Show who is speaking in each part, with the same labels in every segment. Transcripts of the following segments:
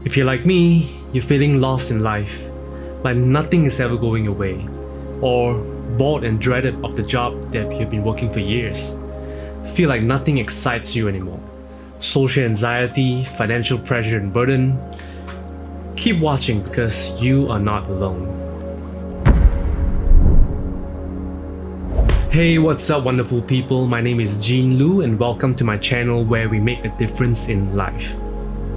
Speaker 1: If you're like me, you're feeling lost in life, like nothing is ever going your way, or bored and dreaded of the job that you've been working for years. Feel like nothing excites you anymore. Social anxiety, financial pressure and burden. Keep watching because you are not alone. Hey, what's up wonderful people? My name is Jean Lu and welcome to my channel where we make a difference in life.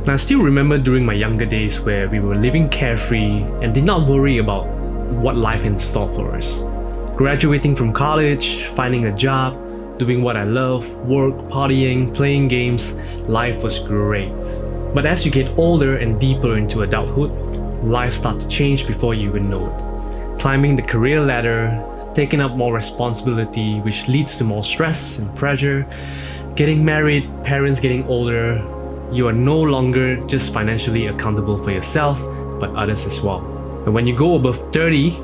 Speaker 1: Now, I still remember during my younger days where we were living carefree and did not worry about what life in store for us. Graduating from college, finding a job, doing what I love, work, partying, playing games, life was great. But as you get older and deeper into adulthood, life starts to change before you even know it. Climbing the career ladder, taking up more responsibility, which leads to more stress and pressure, getting married, parents getting older, you are no longer just financially accountable for yourself, but others as well. And when you go above 30,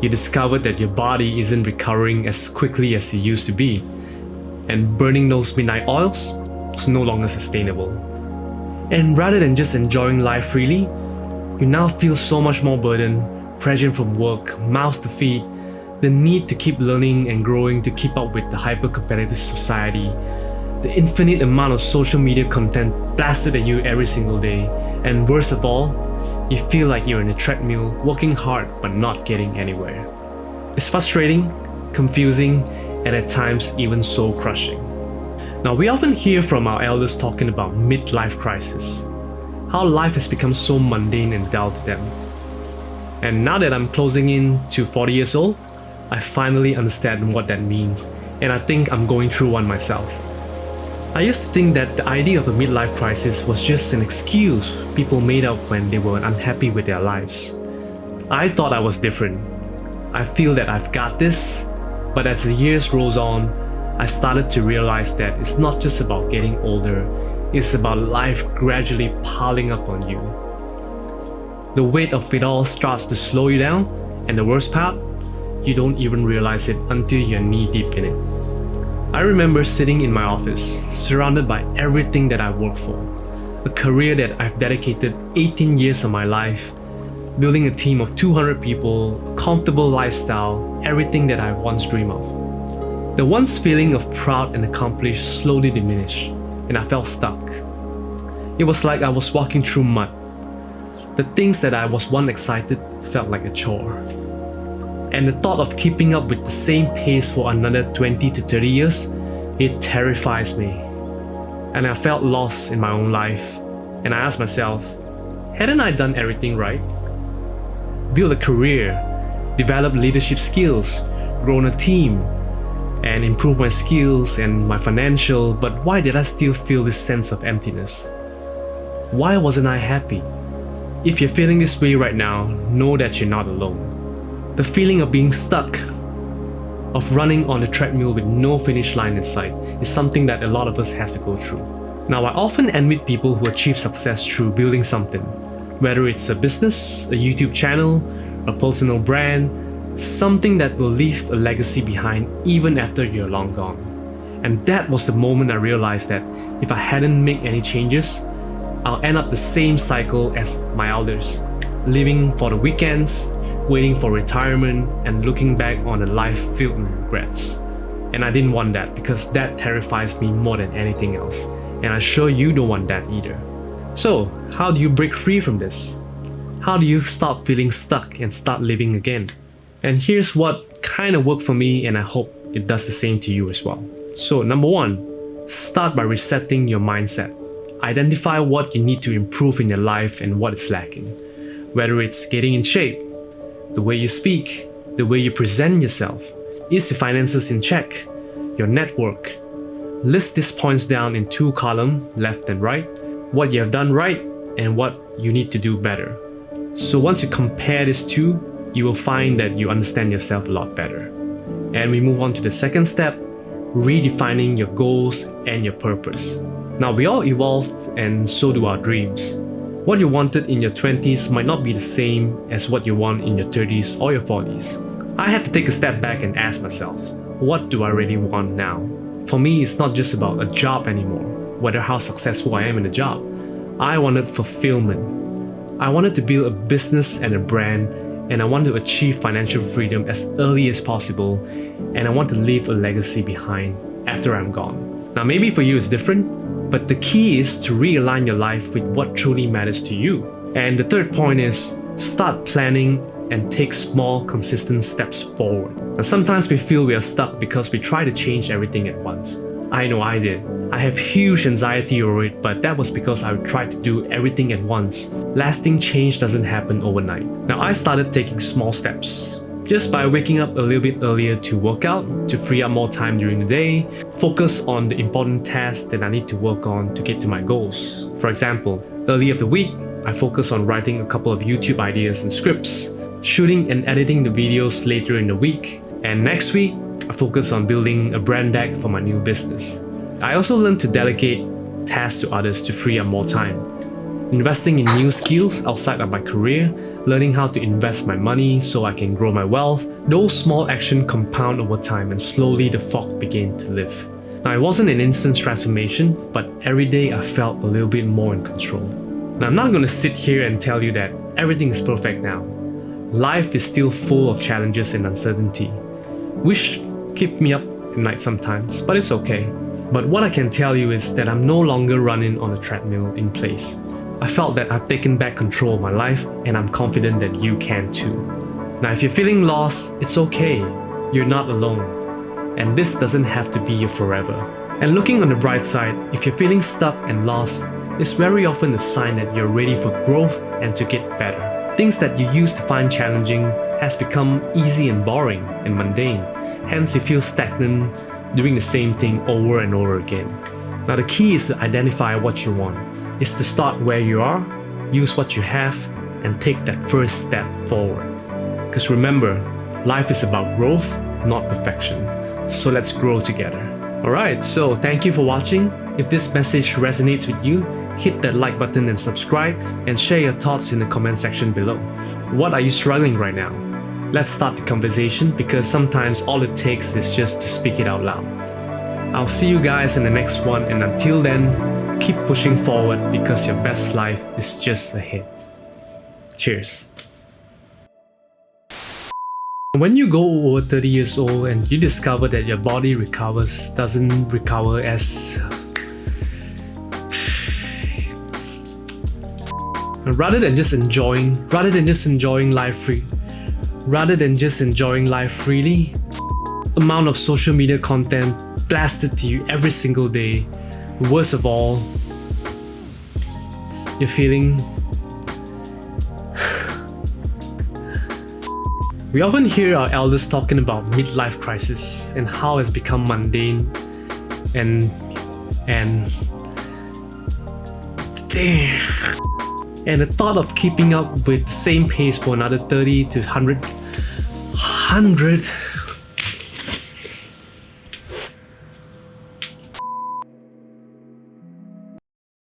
Speaker 1: you discover that your body isn't recovering as quickly as it used to be. And burning those midnight oils is no longer sustainable. And rather than just enjoying life freely, you now feel so much more burden, pressure from work, mouths to feed, the need to keep learning and growing to keep up with the hyper-competitive society, the infinite amount of social media content blasted at you every single day, and worst of all, you feel like you're in a treadmill, working hard but not getting anywhere. It's frustrating, confusing, and at times even soul crushing. Now, we often hear from our elders talking about midlife crisis, how life has become so mundane and dull to them. And now that I'm closing in to 40 years old, I finally understand what that means, and I think I'm going through one myself. I used to think that the idea of a midlife crisis was just an excuse people made up when they were unhappy with their lives. I thought I was different. I feel that I've got this, but as the years rolls on, I started to realize that it's not just about getting older, it's about life gradually piling up on you. The weight of it all starts to slow you down, and the worst part, you don't even realize it until you're knee deep in it. I remember sitting in my office, surrounded by everything that I worked for, a career that I've dedicated 18 years of my life, building a team of 200 people, a comfortable lifestyle, everything that I once dreamed of. The once feeling of proud and accomplished slowly diminished, and I felt stuck. It was like I was walking through mud. The things that I was once excited felt like a chore. And the thought of keeping up with the same pace for another 20 to 30 years, it terrifies me. And I felt lost in my own life. And I asked myself, hadn't I done everything right? Built a career, developed leadership skills, grown a team, and improved my skills and my financial, but why did I still feel this sense of emptiness? Why wasn't I happy? If you're feeling this way right now, know that you're not alone. The feeling of being stuck, of running on a treadmill with no finish line in sight, is something that a lot of us has to go through. Now, I often envy people who achieve success through building something, whether it's a business, a YouTube channel, a personal brand, something that will leave a legacy behind even after you're long gone. And that was the moment I realized that if I hadn't made any changes, I'll end up the same cycle as my elders, living for the weekends, waiting for retirement, and looking back on a life filled with regrets. And I didn't want that because that terrifies me more than anything else. And I'm sure you don't want that either. So, how do you break free from this? How do you stop feeling stuck and start living again? And here's what kind of worked for me, and I hope it does the same to you as well. So, number one, start by resetting your mindset. Identify what you need to improve in your life and what is lacking. Whether it's getting in shape, the way you speak, the way you present yourself, is your finances in check, your network. List these points down in 2 columns, left and right, what you have done right and what you need to do better. So once you compare these two, you will find that you understand yourself a lot better. And we move on to the second step, redefining your goals and your purpose. Now, we all evolve and so do our dreams. What you wanted in your 20s might not be the same as what you want in your 30s or your 40s. I had to take a step back and ask myself, what do I really want now? For me, it's not just about a job anymore, whether how successful I am in a job. I wanted fulfillment. I wanted to build a business and a brand, and I wanted to achieve financial freedom as early as possible, and I want to leave a legacy behind after I'm gone. Now, maybe for you it's different, but the key is to realign your life with what truly matters to you. And the third point is start planning and take small, consistent steps forward. Now, sometimes we feel we are stuck because we try to change everything at once. I know I did. I have huge anxiety over it, but that was because I tried to do everything at once. Lasting change doesn't happen overnight. Now, I started taking small steps. Just by waking up a little bit earlier to work out, to free up more time during the day, focus on the important tasks that I need to work on to get to my goals. For example, early of the week, I focus on writing a couple of YouTube ideas and scripts, shooting and editing the videos later in the week, and next week, I focus on building a brand deck for my new business. I also learned to delegate tasks to others to free up more time. Investing in new skills outside of my career, learning how to invest my money so I can grow my wealth, those small actions compound over time and slowly the fog began to lift. Now, it wasn't an instant transformation, but every day I felt a little bit more in control. Now, I'm not going to sit here and tell you that everything is perfect now. Life is still full of challenges and uncertainty, which keep me up at night sometimes, but it's okay. But what I can tell you is that I'm no longer running on a treadmill in place. I felt that I've taken back control of my life, and I'm confident that you can too. Now, if you're feeling lost, it's okay. You're not alone. And this doesn't have to be your forever. And looking on the bright side, if you're feeling stuck and lost, it's very often a sign that you're ready for growth and to get better. Things that you used to find challenging has become easy and boring and mundane. Hence, you feel stagnant doing the same thing over and over again. Now, the key is to identify what you want. It's to start where you are, use what you have, and take that first step forward. Because remember, life is about growth, not perfection. So let's grow together. Alright, so thank you for watching. If this message resonates with you, hit that like button and subscribe, and share your thoughts in the comment section below. What are you struggling right now? Let's start the conversation, because sometimes all it takes is just to speak it out loud. I'll see you guys in the next one, and until then, keep pushing forward because your best life is just ahead. Cheers. When you go over 30 years old and you discover that your body doesn't recover as rather than just enjoying life freely, amount of social media content blasted to you every single day. Worst of all, you're feeling. We often hear our elders talking about midlife crisis and how it's become mundane and the thought of keeping up with the same pace for another 30 to 100